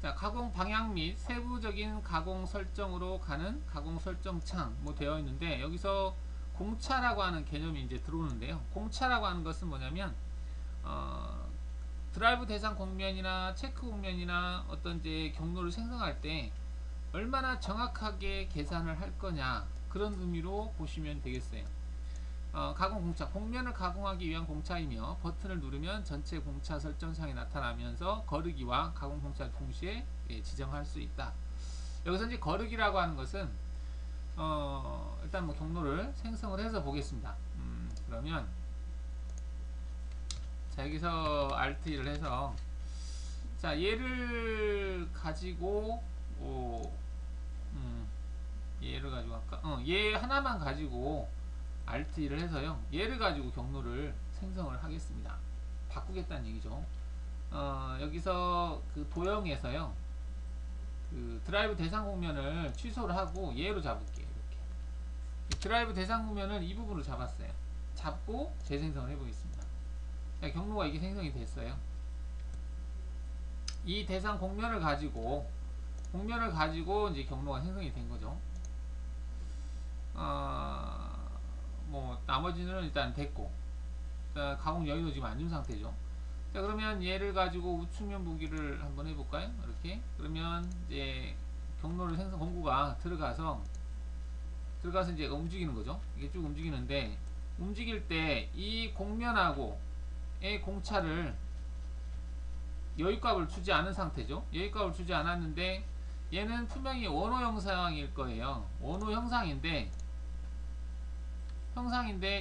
자, 가공 방향 및 세부적인 가공 설정으로 가는 가공 설정 창 뭐 되어 있는데, 여기서 공차라고 하는 개념이 이제 들어오는데요. 공차라고 하는 것은 뭐냐면 드라이브 대상 공면이나 체크 공면이나 어떤 이제 경로를 생성할 때 얼마나 정확하게 계산을 할 거냐, 그런 의미로 보시면 되겠어요. 가공 공차, 공면을 가공하기 위한 공차이며 버튼을 누르면 전체 공차 설정창이 나타나면서 거르기와 가공 공차를 동시에 지정할 수 있다. 여기서 이제 거르기라고 하는 것은 일단 뭐 경로를 생성을 해서 보겠습니다. 그러면 자, 여기서 Alt1을 해서, 자, 얘를 가지고 얘를 가지고 할까? 얘 하나만 가지고 Alt1을 해서요, 얘를 가지고 경로를 생성을 하겠습니다. 바꾸겠다는 얘기죠. 여기서 그 도형에서요, 그 드라이브 대상 공면을 취소를 하고 얘로 잡을게요. 이렇게 드라이브 대상 공면을 이 부분으로 잡았어요. 잡고 재생성을 해보겠습니다. 자, 경로가 이게 생성이 됐어요. 이 대상 공면을 가지고 이제 경로가 생성이 된 거죠. 뭐 나머지는 일단 됐고, 자, 가공 여유도 지금 안 준 상태죠. 자, 그러면 얘를 가지고 우측면 보기를 한번 해볼까요? 이렇게. 그러면 이제 경로를 생성, 공구가 들어가서 이제 움직이는 거죠. 이게 쭉 움직이는데, 움직일 때 이 공면하고의 공차를 여유값을 주지 않은 상태죠. 여유값을 주지 않았는데, 얘는 분명히 원호 형상일 거예요. 원호 형상인데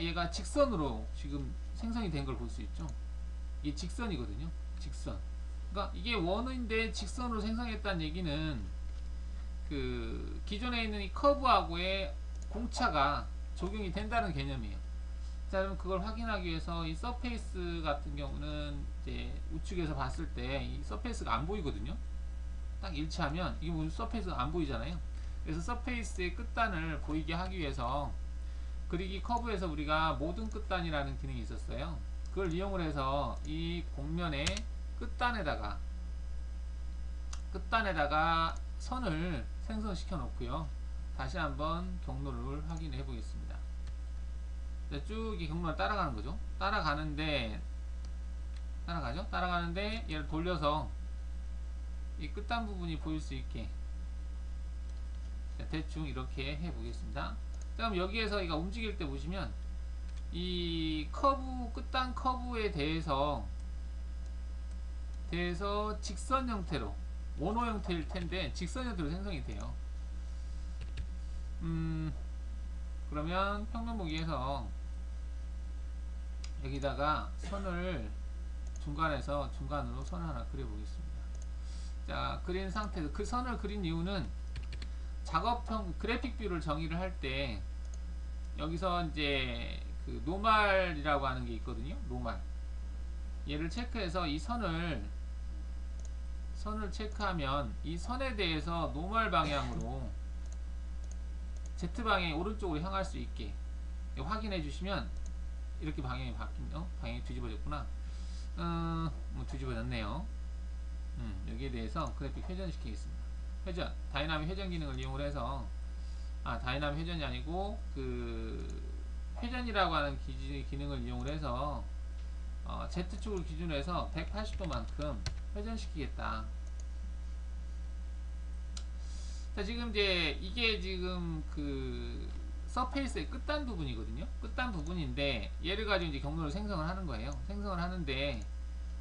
얘가 직선으로 지금 생성이 된 걸 볼 수 있죠. 이게 직선이거든요. 직선. 그러니까 이게 원호인데 직선으로 생성했다는 얘기는 그 기존에 있는 이 커브하고의 공차가 적용이 된다는 개념이에요. 자, 그럼 그걸 확인하기 위해서 이 서페이스 같은 경우는 이제 우측에서 봤을 때 이 서페이스가 안 보이거든요. 딱 일치하면 이게 무슨 서페이스가 안 보이잖아요. 그래서 서페이스의 끝단을 보이게 하기 위해서 그리기 커브에서 우리가 모든 끝단이라는 기능이 있었어요. 그걸 이용을 해서 이 공면의 끝단에다가 선을 생성시켜 놓고요. 다시 한번 경로를 확인해 보겠습니다. 쭉 이 경로를 따라가는 거죠. 따라가는데 얘를 돌려서 이 끝단 부분이 보일 수 있게 대충 이렇게 해 보겠습니다. 그럼 여기에서 이가 움직일 때 보시면 이 커브, 끝단 커브에 대해서 직선 형태로, 원호 형태일 텐데 직선 형태로 생성이 돼요. 그러면 평면 보기에서 여기다가 선을 중간으로 선을 하나 그려 보겠습니다. 자, 그린 상태에서 그 선을 그린 이유는 작업형 그래픽 뷰를 정의를 할 때 여기서 이제 그 노멀이라고 하는 게 있거든요. 노멀. 얘를 체크해서 이 선을 체크하면 이 선에 대해서 노멀 방향으로 Z방향이 오른쪽으로 향할 수 있게 확인해 주시면 이렇게 방향이 바뀐다. 방향이 뒤집어졌구나. 뭐 뒤집어졌네요. 여기에 대해서 그래픽 회전시키겠습니다. 회전, 다이나믹 회전 기능을 이용을 해서, 다이나믹 회전이 아니고 그 회전이라고 하는 기능을 이용을 해서 Z축을 기준으로 해서 180도만큼 회전시키겠다. 자, 지금 이제 이게 지금 그 서페이스의 끝단 부분이거든요. 끝단 부분인데 얘를 가지고 이제 경로를 생성을 하는 거예요. 생성을 하는데,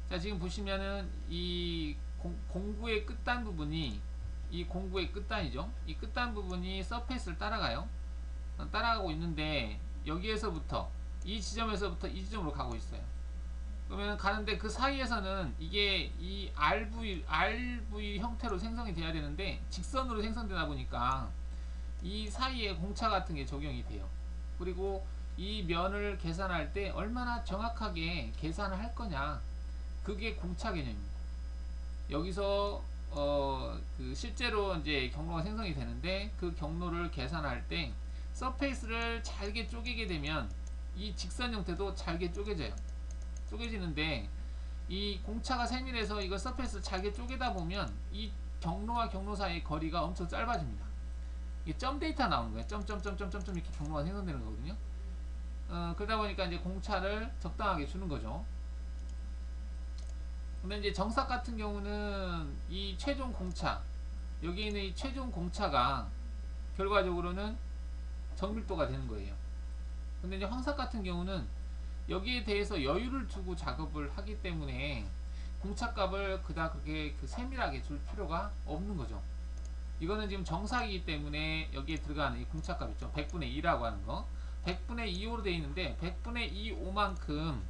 자, 지금 보시면은 이 공구의 끝단 부분이, 이 공구의 끝단이죠. 이 끝단 부분이 서페이스를 따라가요. 따라가고 있는데 여기에서부터 이 지점에서부터 이 지점으로 가고 있어요. 그러면 가는데 그 사이에서는 이게 이 RV 형태로 생성이 돼야 되는데 직선으로 생성되다 보니까 이 사이에 공차 같은 게 적용이 돼요. 그리고 이 면을 계산할 때 얼마나 정확하게 계산을 할 거냐, 그게 공차 개념입니다. 여기서 그 실제로 이제 경로가 생성이 되는데 그 경로를 계산할 때 서페이스를 잘게 쪼개게 되면 이 직선 형태도 잘게 쪼개지는데 이 공차가 세밀해서 이거 서페이스를 잘게 쪼개다 보면 이 경로와 경로 사이의 거리가 엄청 짧아집니다. 이게 점 데이터 나오는 거예요. 점점점점점점 이렇게 경로가 생성되는 거거든요. 그러다 보니까 이제 공차를 적당하게 주는 거죠. 근데 이제 정삭 같은 경우는 이 최종 공차, 여기 있는 이 최종 공차가 결과적으로는 정밀도가 되는 거예요. 근데 이제 황삭 같은 경우는 여기에 대해서 여유를 두고 작업을 하기 때문에 공차값을 그렇게 세밀하게 줄 필요가 없는 거죠. 이거는 지금 정삭이기 때문에 여기에 들어가는 이 공차값 있죠. 100분의 2라고 하는 거. 100분의 2호로 되어 있는데 100분의 2호만큼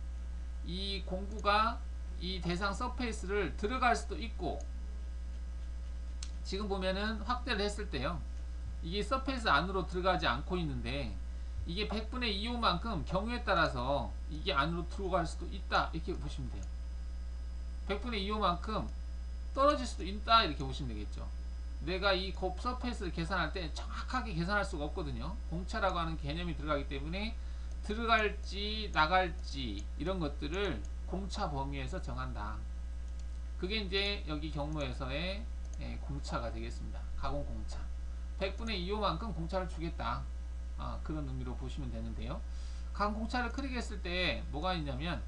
이 공구가 이 대상 서페이스를 들어갈 수도 있고, 지금 보면은 확대를 했을 때요, 이게 서페이스 안으로 들어가지 않고 있는데 이게 100분의 2호만큼 경우에 따라서 이게 안으로 들어갈 수도 있다, 이렇게 보시면 돼요. 100분의 2호만큼 떨어질 수도 있다, 이렇게 보시면 되겠죠. 내가 이 곱 서페이스를 계산할 때 정확하게 계산할 수가 없거든요. 공차라고 하는 개념이 들어가기 때문에 들어갈지 나갈지 이런 것들을 공차 범위에서 정한다. 그게 이제 여기 경로에서의 공차가 되겠습니다. 가공 공차. 100분의 2호만큼 공차를 주겠다. 그런 의미로 보시면 되는데요. 가공 공차를 크게 했을 때 뭐가 있냐면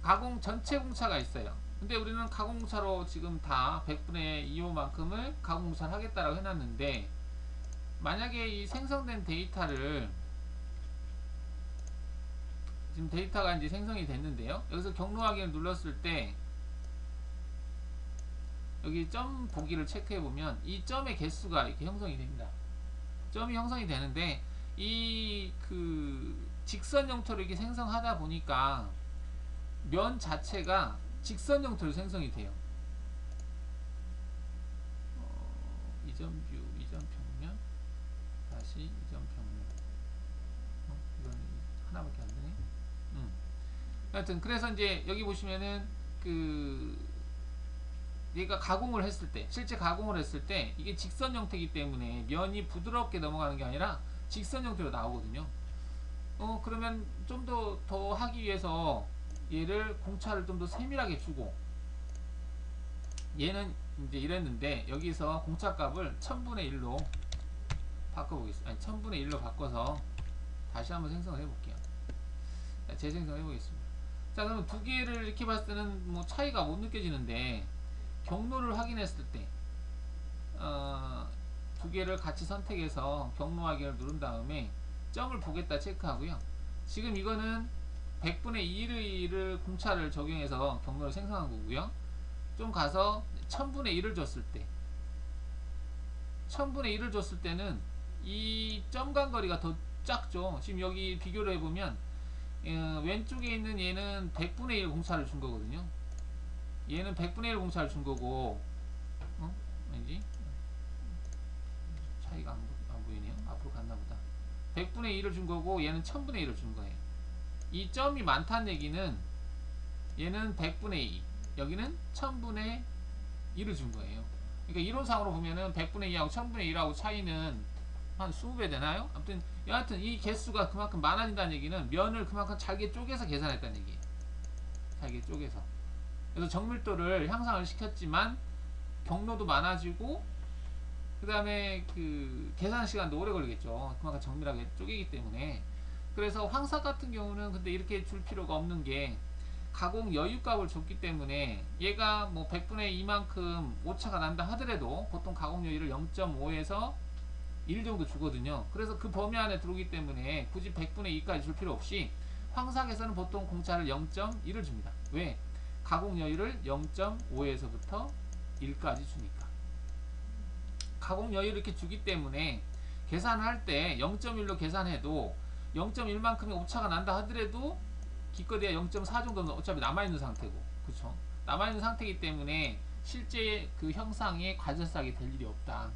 가공 전체 공차가 있어요. 근데 우리는 가공 공차로 지금 다 100분의 2호만큼을 가공 공차를 하겠다라고 해놨는데, 만약에 이 생성된 데이터를, 지금 데이터가 이제 생성이 됐는데요, 여기서 경로 확인을 눌렀을 때 여기 점 보기를 체크해 보면 이 점의 개수가 이렇게 형성이 됩니다. 점이 형성이 되는데 이 직선 형태로 이렇게 생성하다 보니까 면 자체가 직선 형태로 생성이 돼요. 이점 뷰, 이점 평면, 다시 이점 평면. 이건 하나밖에 안 되네. 하여튼 그래서 이제 여기 보시면은 얘가 가공을 했을 때, 실제 가공을 했을 때 이게 직선 형태이기 때문에 면이 부드럽게 넘어가는 게 아니라 직선 형태로 나오거든요. 그러면 좀 더 하기 위해서 얘를 공차를 좀 더 세밀하게 주고, 얘는 이제 이랬는데 여기서 공차 값을 1000분의 1로 바꿔보겠습니다. 아니 1000분의 1로 바꿔서 다시 한번 생성을 해볼게요. 자, 재생성을 해보겠습니다. 자, 그러면 두 개를 이렇게 봤을 때는 뭐 차이가 못 느껴지는데, 경로를 확인했을 때 두 개를 같이 선택해서 경로 확인을 누른 다음에 점을 보겠다 체크하고요. 지금 이거는 100분의 2를 공차를 적용해서 경로를 생성한 거고요. 좀 가서 1000분의 1을 줬을 때, 1000분의 1을 줬을 때는 이 점 간 거리가 더 작죠. 지금 여기 비교를 해보면 왼쪽에 있는 얘는 100분의 1 공차를 준 거거든요. 얘는 100분의 1 공차를 준 거고, 왠지 차이가 안 보이네요. 앞으로 갔나 보다. 100분의 1을 준 거고 얘는 1000분의 1을 준 거예요. 이 점이 많다는 얘기는 얘는 100분의 2, 여기는 1000분의 1을 준 거예요. 그러니까 이론상으로 보면은 100분의 2하고 1000분의 1하고 차이는 한 20배 되나요? 아무튼 여하튼 이 개수가 그만큼 많아진다는 얘기는 면을 그만큼 잘게 쪼개서 계산했다는 얘기예요. 잘게 쪼개서. 그래서 정밀도를 향상을 시켰지만 경로도 많아지고, 그 다음에 계산 시간도 오래 걸리겠죠. 그만큼 정밀하게 쪼개기 때문에. 그래서 황삭 같은 경우는 근데 이렇게 줄 필요가 없는 게, 가공 여유값을 줬기 때문에 얘가 뭐 100분의 2만큼 오차가 난다 하더라도 보통 가공 여유를 0.5에서 1 정도 주거든요. 그래서 그 범위 안에 들어오기 때문에 굳이 100분의 2까지 줄 필요 없이 황삭에서는 보통 공차를 0.1을 줍니다. 왜? 가공 여유를 0.5에서부터 1까지 주니까. 가공 여유를 이렇게 주기 때문에 계산을 할 때 0.1로 계산해도 0.1만큼의 오차가 난다 하더라도 기껏해야 0.4 정도는 어차피 남아있는 상태고, 그쵸? 남아있는 상태이기 때문에 실제 그 형상에 과절삭이 될 일이 없다.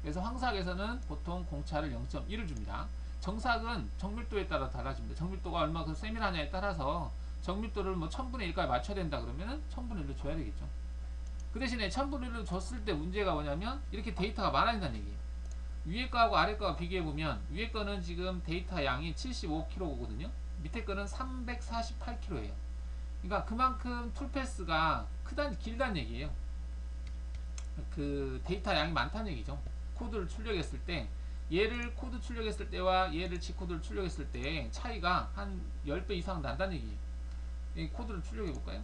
그래서 황삭에서는 보통 공차를 0.1을 줍니다. 정삭은 정밀도에 따라 달라집니다. 정밀도가 얼마큼 세밀하냐에 따라서 정밀도를 뭐 1000분의 1까지 맞춰야 된다 그러면은 1000분의 1로 줘야 되겠죠. 그 대신에 1000분의 1로 줬을 때 문제가 뭐냐면 이렇게 데이터가 많아진다는 얘기예요. 위에 거하고 아래 거와 비교해보면 위에 거는 지금 데이터 양이 75kb거든요. 밑에 거는 348kb예요. 그러니까 그만큼 툴패스가 길다는 얘기예요. 그 데이터 양이 많다는 얘기죠. 코드를 출력했을 때 얘를 코드 출력했을 때와 얘를 G코드를 출력했을 때 차이가 한 10배 이상 난다는 얘기예요. 이 코드를 출력해 볼까요?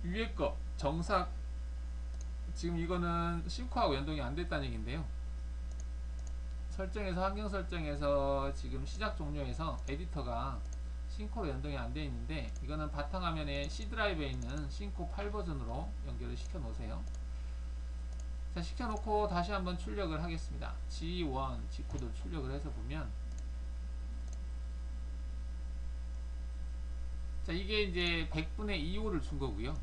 위에 거 정삭, 지금 이거는 싱크하고 연동이 안 됐다는 얘기인데요. 설정에서 환경 설정에서 지금 시작 종료에서 에디터가 싱크로 연동이 안 되어 있는데, 이거는 바탕화면에 C 드라이브에 있는 싱크 8 버전으로 연결을 시켜 놓으세요. 자, 시켜 놓고 다시 한번 출력을 하겠습니다. G1 G코드 출력을 해서 보면, 자, 이게 이제 100분의 2호를 준 거고요.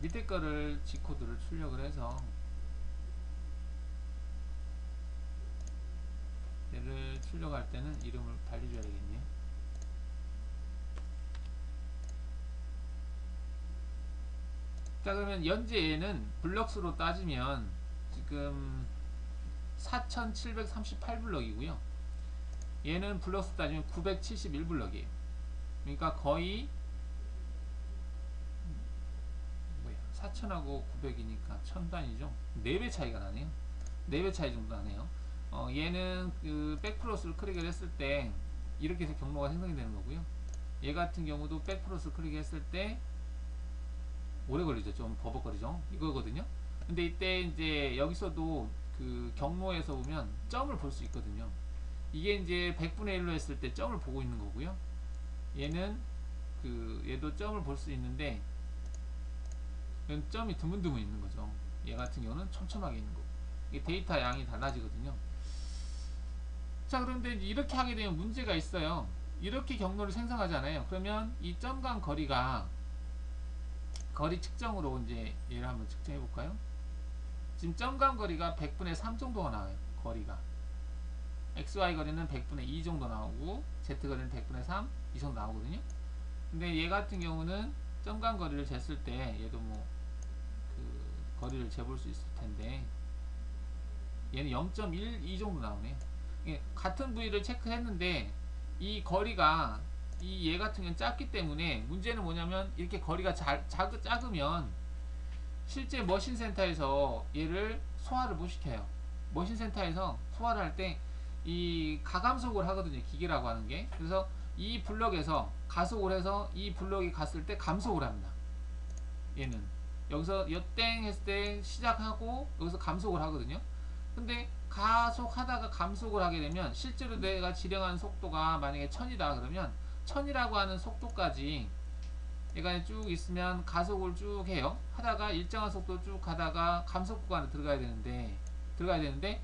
밑에 거를 G코드를 출력을 해서 얘를 출력할 때는 이름을 달리줘야 되겠네요. 자, 그러면 현재 얘는 블럭수로 따지면 지금 4738블럭이고요. 얘는 블럭수 따지면 971블럭이에요. 그러니까 거의 4000하고 900이니까 1000단위죠. 4배 차이가 나네요. 4배 차이 정도 나네요. 얘는 그 백플러스를 클릭을 했을 때 이렇게 해서 경로가 생성이 되는 거고요. 얘 같은 경우도 백플러스를 클릭했을 때 오래 걸리죠. 좀 버벅거리죠. 이거거든요. 근데 이때 이제 여기서도 그 경로에서 보면 점을 볼 수 있거든요. 이게 이제 100분의 1로 했을 때 점을 보고 있는 거고요. 얘는 얘도 점을 볼 수 있는데 얘는 점이 드문드문 있는 거죠. 얘 같은 경우는 촘촘하게 있는 거고. 이게 데이터 양이 달라지거든요. 자, 그런데 이렇게 하게 되면 문제가 있어요. 이렇게 경로를 생성하잖아요. 그러면 이 점 간 거리가 거리 측정으로 이제 얘를 한번 측정해 볼까요? 지금 점 간 거리가 100분의 3 정도가 나와요. 거리가 XY 거리는 100분의 2 정도 나오고 Z 거리는 100분의 3 이 정도 나오거든요. 근데 얘 같은 경우는 점 간 거리를 쟀을 때 얘도 뭐 그 거리를 재볼 수 있을 텐데 얘는 0.12 정도 나오네요. 같은 부위를 체크했는데 이 거리가 얘 같은 경우는 작기 때문에 문제는 뭐냐면, 이렇게 거리가 작으면 실제 머신센터에서 얘를 소화를 못 시켜요. 머신센터에서 소화를 할 때 이 가감속을 하거든요. 기계라고 하는 게. 그래서 이 블럭에서 가속을 해서 이 블럭이 갔을 때 감속을 합니다. 얘는 여기서 여땡 했을 때 시작하고 여기서 감속을 하거든요. 근데 가속하다가 감속을 하게 되면 실제로 내가 지령한 속도가 만약에 1000이다 그러면 1000이라고 하는 속도까지 얘가 쭉 있으면 가속을 쭉 해요. 하다가 일정한 속도 쭉 가다가 감속 구간에 들어가야 되는데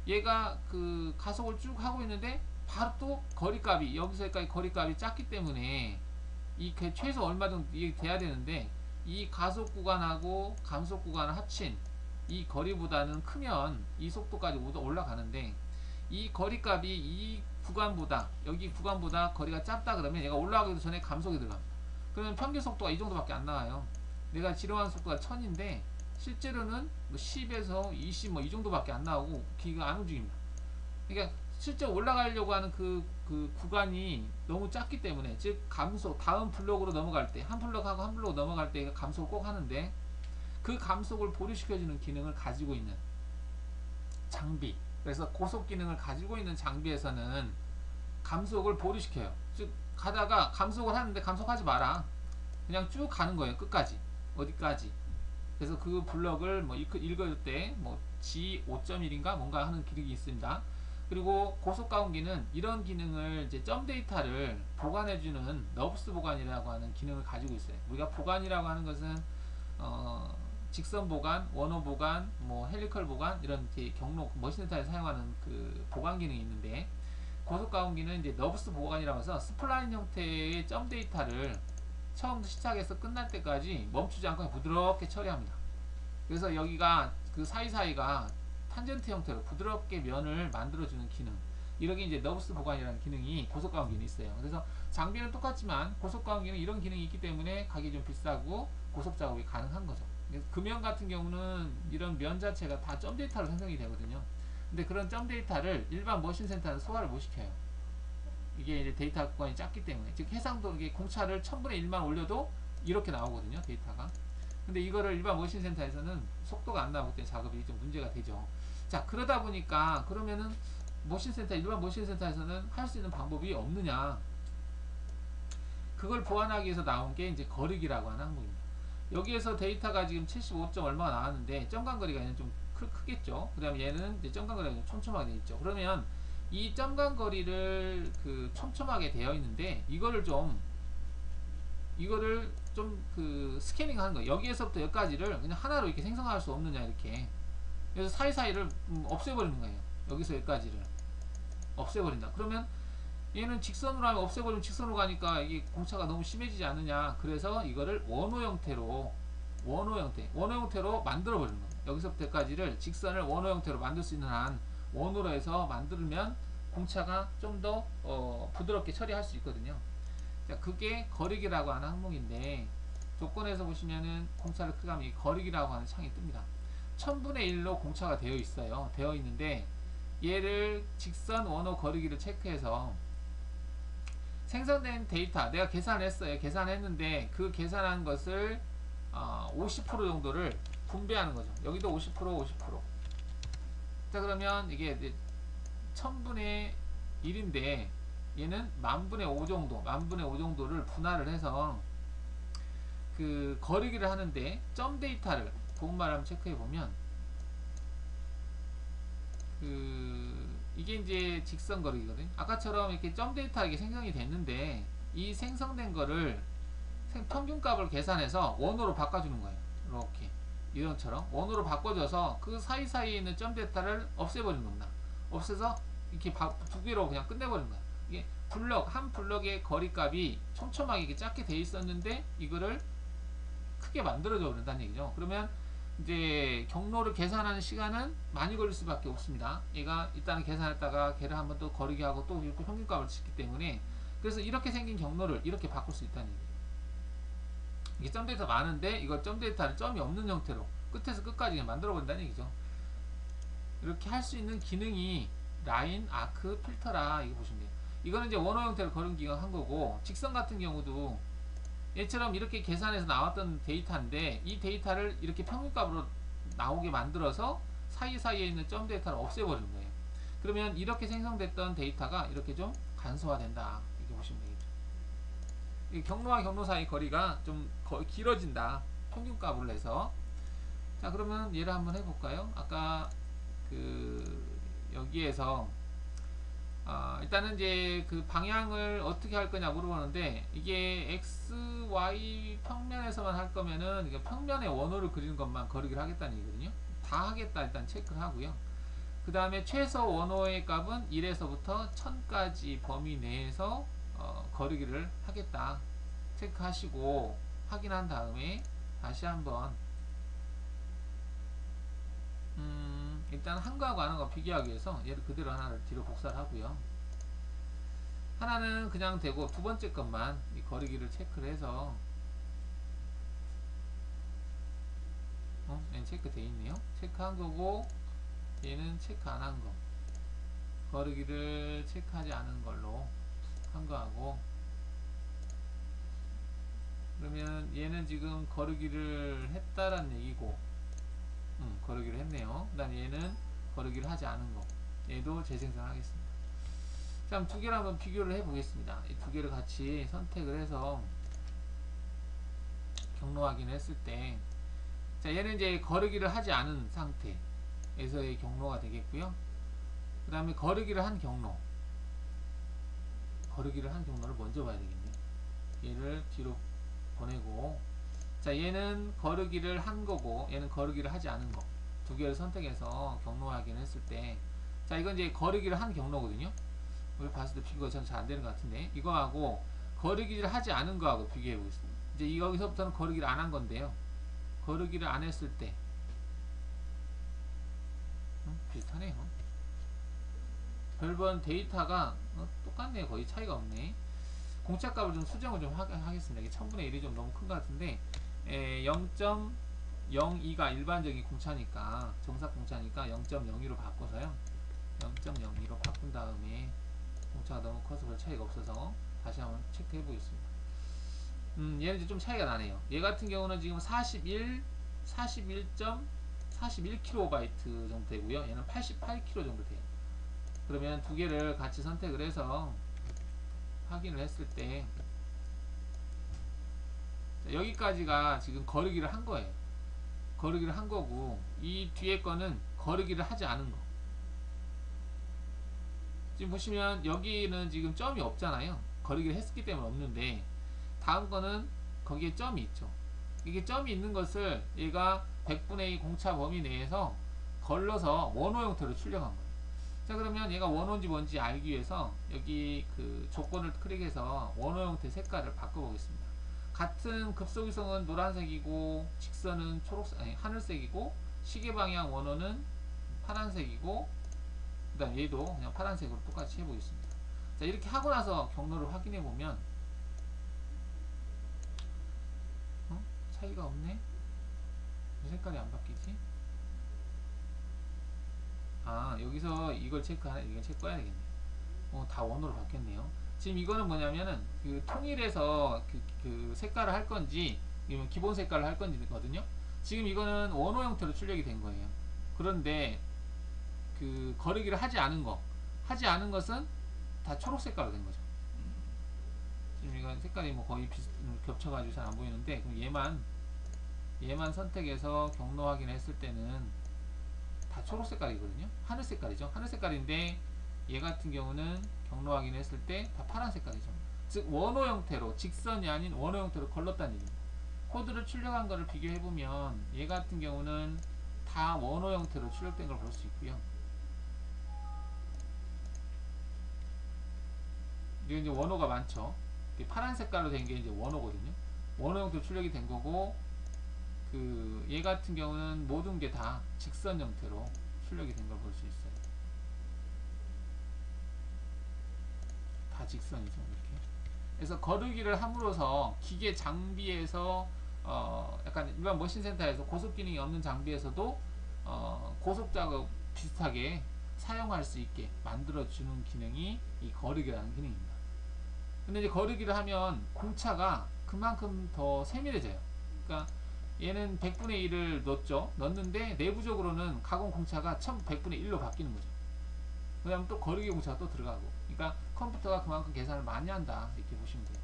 얘가 그 가속을 쭉 하고 있는데 바로 또 거리값이 여기서까지 거리값이 작기 때문에 이 최소 얼마 정도 이게 돼야 되는데, 이 가속 구간하고 감속 구간을 합친 이 거리보다는 크면 이 속도까지 올라가는데, 이 거리값이 이 구간보다 여기 구간보다 거리가 짧다 그러면 얘가 올라가기도 전에 감속이 들어갑니다. 그러면 평균 속도가 이 정도밖에 안 나와요. 내가 지령한 속도가 1000인데 실제로는 뭐 10에서 20 뭐 이 정도밖에 안 나오고 기계가 안 움직입니다. 그러니까 실제 올라가려고 하는 그 구간이 너무 작기 때문에, 즉 감속, 다음 블록으로 넘어갈 때 한 블록하고 한 블록 넘어갈 때 감속을 꼭 하는데, 그 감속을 보류시켜주는 기능을 가지고 있는 장비, 그래서 고속 기능을 가지고 있는 장비에서는 감속을 보류시켜요. 즉 가다가 감속을 하는데 감속하지 마라, 그냥 쭉 가는 거예요. 끝까지 어디까지. 그래서 그 블럭을 뭐 읽을 때 뭐 G5.1인가 뭔가 하는 기능이 있습니다. 그리고 고속가공기는 이런 기능을 이제 점 데이터를 보관해주는 너브스 보관이라고 하는 기능을 가지고 있어요. 우리가 보관이라고 하는 것은 직선 보관, 원호 보관, 뭐 헬리컬 보관, 이런 경로 머신센터에 사용하는 그 보관 기능이 있는데, 고속가공기는 이제 너브스 보관이라고 해서 스플라인 형태의 점 데이터를 처음부터 시작해서 끝날 때까지 멈추지 않고 부드럽게 처리합니다. 그래서 여기가 그 사이사이가 탄젠트 형태로 부드럽게 면을 만들어주는 기능, 이렇게 이제 너브스 보관이라는 기능이 고속가공기는 있어요. 그래서 장비는 똑같지만 고속가공기는 이런 기능이 있기 때문에 가격이 좀 비싸고 고속 작업이 가능한 거죠. 금형 같은 경우는 이런 면 자체가 다 점 데이터로 생성이 되거든요. 근데 그런 점 데이터를 일반 머신 센터는 소화를 못 시켜요. 이게 이제 데이터 구간이 작기 때문에. 즉 해상도 이게 공차를 1000분의 1만 올려도 이렇게 나오거든요. 데이터가. 근데 이거를 일반 머신센터에서는 속도가 안 나오기 때문에 작업이 좀 문제가 되죠. 자, 그러다 보니까 그러면은 일반 머신센터에서는 할 수 있는 방법이 없느냐? 그걸 보완하기 위해서 나온 게 이제 거리기라고 하는 항목입니다. 여기에서 데이터가 지금 75점 얼마가 나왔는데 점간거리가 좀 크겠죠. 그 다음에 얘는 이제 점간거리가 좀 촘촘하게 되어 있죠. 그러면 이 점간거리를 그 촘촘하게 되어 있는데 이거를 좀 그 스캐닝 하는 거예요. 여기에서부터 여기까지를 그냥 하나로 이렇게 생성할 수 없느냐 이렇게. 그래서 사이사이를 없애버리는 거예요. 여기서 여기까지를 없애버린다. 그러면 얘는 직선으로 하면 없애버리면 직선으로 가니까 이게 공차가 너무 심해지지 않느냐. 그래서 이거를 원호 형태로 만들어 버리는 거예요. 여기서부터 여기까지를 직선을 원호 형태로 만들 수 있는 한 원으로 해서 만들면 공차가 좀 더 부드럽게 처리할 수 있거든요. 자, 그게 거리기라고 하는 항목인데 조건에서 보시면은 공차를 크게 하면 이 거리기라고 하는 창이 뜹니다. 1000분의 1로 공차가 되어 있어요. 되어 있는데 얘를 직선 원호 거리기를 체크해서 생성된 데이터 내가 계산했어요. 계산했는데 그 계산한 것을 50% 정도를 분배하는 거죠. 여기도 50%. 자, 그러면 이게 1000분의 1인데 얘는 10,000분의 5 정도를 분할을 해서 그 거리기를 하는데 점 데이터를 그것만 한번 체크해 보면 이게 이제 직선 거리기거든요. 아까처럼 이렇게 점 데이터 이게 생성이 됐는데 이 생성된 거를 평균값을 계산해서 원으로 바꿔주는 거예요. 이렇게 이런처럼 원으로 바꿔줘서 그 사이사이에 있는 점 데이터를 없애버리는 겁니다. 없애서 이렇게 두 개로 그냥 끝내버리는 거예요. 이게 한 블럭의 거리값이 촘촘하게 이렇게 작게 돼 있었는데 이거를 크게 만들어줘 버린다는 얘기죠. 그러면 이제 경로를 계산하는 시간은 많이 걸릴 수밖에 없습니다. 얘가 일단은 계산했다가 걔를 한번 또 거리게 하고 또 이렇게 평균값을 짓기 때문에 그래서 이렇게 생긴 경로를 이렇게 바꿀 수 있다는 얘기예요. 이게 점 데이터 많은데 이걸 점 데이터를 점이 없는 형태로 끝에서 끝까지 만들어 버린다는 얘기죠. 이렇게 할 수 있는 기능이 라인, 아크, 필터라 이거 보시면 돼요. 이거는 이제 원호 형태로 거름기가 한 거고 직선 같은 경우도 얘처럼 이렇게 계산해서 나왔던 데이터인데 이 데이터를 이렇게 평균값으로 나오게 만들어서 사이사이에 있는 점 데이터를 없애버리는 거예요. 그러면 이렇게 생성됐던 데이터가 이렇게 좀 간소화된다 이렇게 보시면 되겠죠. 이 경로와 경로 사이 거리가 좀 길어진다 평균값으로 해서. 자, 그러면 얘를 한번 해볼까요? 아까 여기에서 일단은 이제 그 방향을 어떻게 할 거냐 물어보는데 이게 x, y 평면에서만 할 거면은 이게 평면의 원호를 그리는 것만 거리기를 하겠다는 얘기거든요. 다 하겠다 일단 체크를 하고요. 그 다음에 최소 원호의 값은 1에서부터 1000까지 범위 내에서 거리기를 하겠다 체크하시고 확인한 다음에 다시 한번 일단 한 거하고 안 한 거 비교하기 위해서 얘를 그대로 하나를 뒤로 복사를 하고요. 하나는 그냥 되고 두 번째 것만 이 거리기를 체크를 해서 얘는 체크 돼 있네요. 체크한 거고 얘는 체크 안 한 거 거리기를 체크하지 않은 걸로 한 거하고 그러면 얘는 지금 거리기를 했다란 얘기고 거르기를 했네요. 그 다음에 얘는 거르기를 하지 않은 거 얘도 재생성하겠습니다. 자, 그럼 두 개를 한번 비교를 해 보겠습니다. 이 두 개를 같이 선택을 해서 경로 확인을 했을 때 자, 얘는 이제 거르기를 하지 않은 상태에서의 경로가 되겠고요. 그 다음에 거르기를 한 경로를 먼저 봐야 되겠네요. 얘를 뒤로 보내고 자, 얘는 거르기를 한 거고 얘는 거르기를 하지 않은 거 두 개를 선택해서 경로 확인을 했을 때 자, 이건 이제 거르기를 한 경로거든요. 우리 봤을 때 비교가 잘 안 되는 것 같은데 이거하고 거르기를 하지 않은 거하고 비교해 보겠습니다. 이제 여기서부터는 거르기를 안 한 건데요. 거르기를 안 했을 때 비슷하네요. 별번 데이터가 똑같네요. 거의 차이가 없네. 공차값을 좀 수정을 좀 하겠습니다. 이게 1000분의 1이 좀 너무 큰 것 같은데 0.02가 일반적인 공차니까 정삭 공차니까 0.02로 바꿔서요. 0.02로 바꾼 다음에 공차가 너무 커서 별 차이가 없어서 다시 한번 체크해 보겠습니다. 얘는 이제 좀 차이가 나네요. 얘 같은 경우는 지금 41kB 정도 되고요. 얘는 88kB 정도 돼요. 그러면 두 개를 같이 선택을 해서 확인을 했을 때 여기까지가 지금 거르기를 한 거예요. 거르기를 한 거고 이 뒤에 거는 거르기를 하지 않은 거. 지금 보시면 여기는 지금 점이 없잖아요. 거르기를 했기 때문에 없는데 다음 거는 거기에 점이 있죠. 이게 점이 있는 것을 얘가 100분의 2 공차 범위 내에서 걸러서 원호 형태로 출력한 거예요. 자, 그러면 얘가 원호인지 뭔지 알기 위해서 여기 그 조건을 클릭해서 원호 형태 색깔을 바꿔보겠습니다. 같은 급소기성은 노란색이고 직선은 초록색, 아니 하늘색이고 시계 방향 원호는 파란색이고 그 다음 얘도 그냥 파란색으로 똑같이 해보겠습니다. 자, 이렇게 하고 나서 경로를 확인해 보면 차이가 없네. 왜 색깔이 안 바뀌지? 아, 여기서 이걸 이걸 체크해야 되겠네. 다 원호로 바뀌었네요. 지금 이거는 뭐냐면은 그 통일해서 그 색깔을 할 건지 아니면 기본 색깔을 할 건지거든요. 지금 이거는 원호 형태로 출력이 된 거예요. 그런데 그 거르기를 하지 않은 것은 다 초록 색깔로 된 거죠. 지금 이건 색깔이 뭐 거의 겹쳐가지고 잘 안 보이는데 그럼 얘만 선택해서 경로 확인했을 때는 다 초록 색깔이거든요. 하늘 색깔이죠. 하늘 색깔인데 얘 같은 경우는 경로 확인했을 때 다 파란 색깔이죠. 즉 원호 형태로 직선이 아닌 원호 형태로 걸렀다는 얘기입니다. 코드를 출력한 거를 비교해보면 얘 같은 경우는 다 원호 형태로 출력된 걸 볼 수 있고요. 이게 이제 원호가 많죠. 파란 색깔로 된 게 이제 원호거든요. 원호 형태로 출력이 된 거고 그 얘 같은 경우는 모든 게 다 직선 형태로 출력이 된 걸 볼 수 있어요. 다 직선이죠, 이렇게. 그래서 거르기를 함으로써 기계 장비에서 약간 일반 머신센터에서 고속 기능이 없는 장비에서도 고속 작업 비슷하게 사용할 수 있게 만들어주는 기능이 이 거르기라는 기능입니다. 근데 이제 거르기를 하면 공차가 그만큼 더 세밀해져요. 그러니까 얘는 100분의 1을 넣었는데 내부적으로는 가공 공차가 1100분의 1로 바뀌는 거죠. 그 다음 또 거르기 공차가 또 들어가고. 그러니까 컴퓨터가 그만큼 계산을 많이 한다. 이렇게 보시면 돼요.